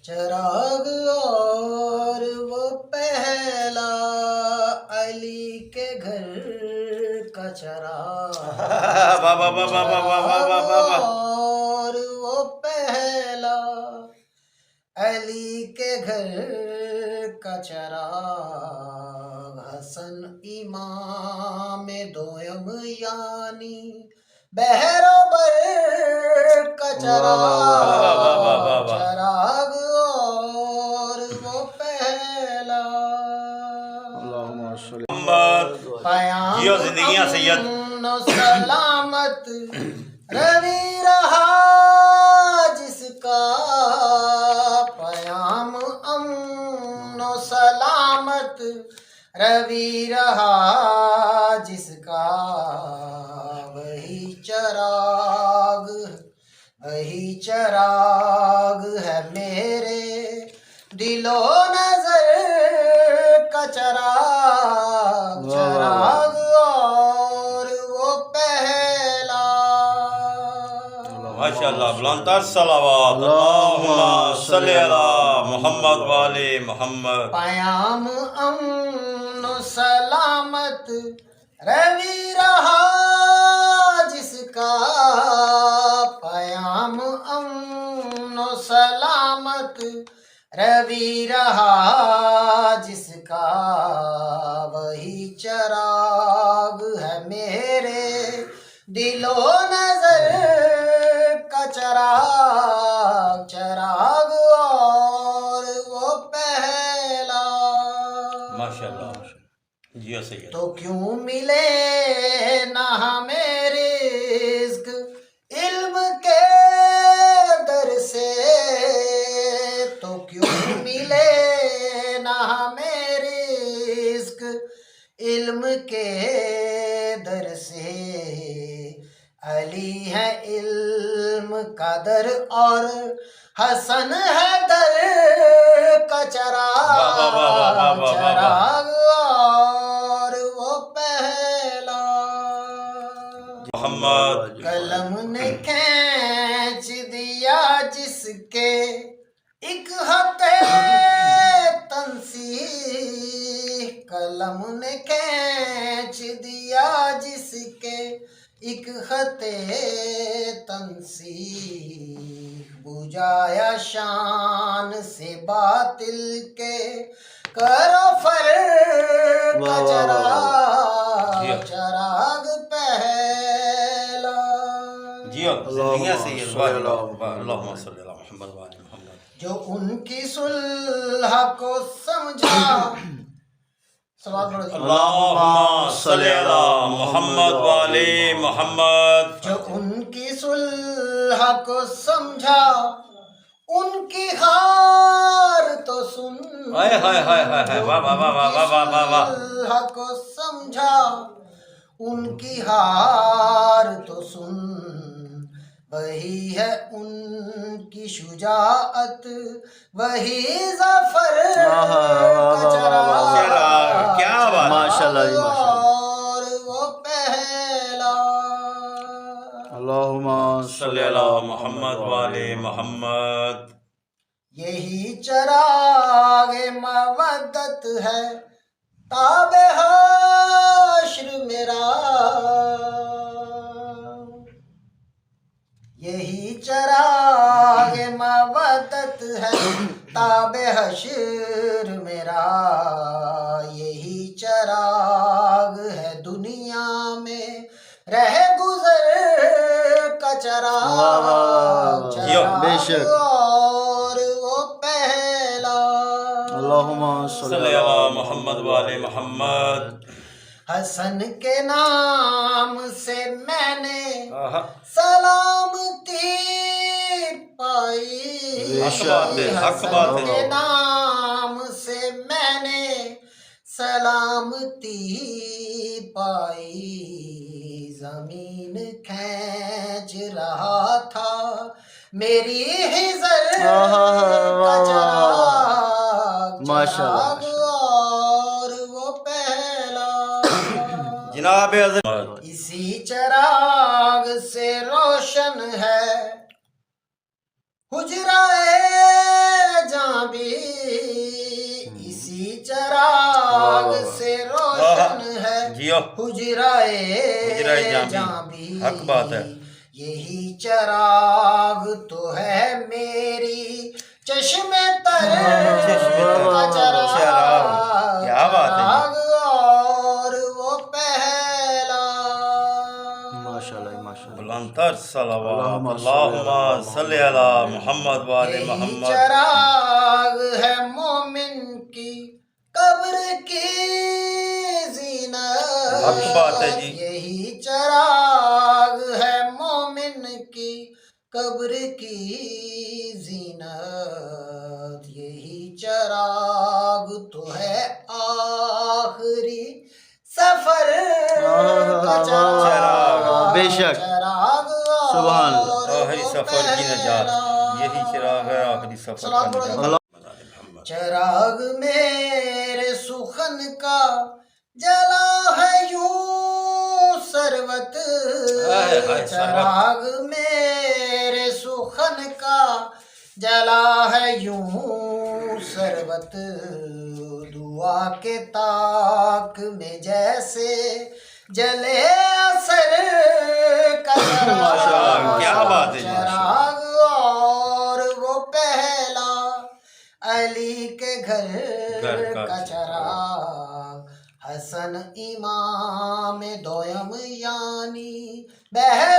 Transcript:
چراغ اور وہ پہلا علی کے گھر کا چراغ، اور وہ پہلا علی کے گھر کا چراغ، حسن امام دویم یعنی بہر و بر کا چراغ، چراغ اور وہ پہلا پیام امن و سلامت روی رہا جس کا، پیام امن و سلامت روی رہا جس کا، وہی چراغ ہے میرے دل و نظر کا چراغ، چراغ اور وہ پہلا. ماشاءاللہ بلندتر صلوات اللہم صلی علی محمد والی محمد. پیام امن و سلامت روی رہا جس کا، پیام امن و سلامت روی رہا جس کا، وہی چراغ ہے میرے دل و نظر کا چراغ، چراغ اور وہ پہلا. ماشاءاللہ جی سید. تو کیوں ملے نہ ہمیں رزق علم کے در سے، تو کیوں ملے نہ ہمیں رزق علم کے در سے، علی ہے علم کا در اور حسن ہے در کا چراغ، چراغ اور وہ پہلا. محمد قلم نے کھینچ دیا جس کے ایک خط تنسیح، قلم نے کھینچ دیا جس کے ایک خط تنسیح، بجھایا شان سے باطل کے کرو فر کا چراغ، چراغ پہلا. جی زندگیاں سید. اللہم صلی علی محمد والی محمد. جو ان کی صلح کو سمجھا، اللہم صلی علی محمد والی محمد. جو ان کی صلح کو سمجھا ان کی ہار تو سن، ہائے ہائے ہائے ہائے واہ واہ واہ واہ واہ واہ واہ. صلح کو سمجھا ان کی ہار تو سن، وہی ہے ان کی شجاعت وہی ظفر کا چراغ، کیا بات. ماشاءاللہ جی ماشاءاللہ. اور وہ پہلا. اللہم صلی علی محمد والی محمد. یہی چراغ مودت ہے تاب حشر میرا، یہی چراغ مودت ہے تاب حشر میرا، یہی چراغ ہے دنیا میں رہ گزر کا چراغ، بے شک. اور وہ پہلا. اللہم صلی علی محمد والی محمد. حسن کے نام سے میں نے سلامتی پائی، حق بات ہے، حق بات حسن ہے. کے نام سے میں نے سلامتی پائی، زمین کھینچ رہا تھا میری حضر کا چراغ، ماشاءاللہ. چراغ اور وہ پہلا. جناب حضرت. اسی چراغ سے روشن ہے حجرہ جان حجرائے جاں بھی حق بات ہے یہی چراغ تو ہے میری چشم تر کا چراغ کیا بات ہے اور وہ پہلا ماشاءاللہ ماشاءاللہ بلندتر صلوات اللہم صلی علی محمد وآل یہی محمد چراغ ہے مومن کی قبر کی زینت حق بات ہے جی یہی چراغ ہے مومن کی قبر کی زینت یہی چراغ تو ہے آخری سفر کا چراغ بے شک چراغ سبحان اللہ آخری سفر کی نجات یہی چراغ ہے آخری سفر کا نجات چراغ میرے سخن کا جلا ہے یوں سروت چراغ میرے سخن کا جلا ہے یوں سروت دعا کے طاق میں جیسے جلے اثر کا ماشاءاللہ کیا بات ہے چراغ اور وہ پہلا علی کے گھر کا چراغ حسن امام دویم یعنی بہر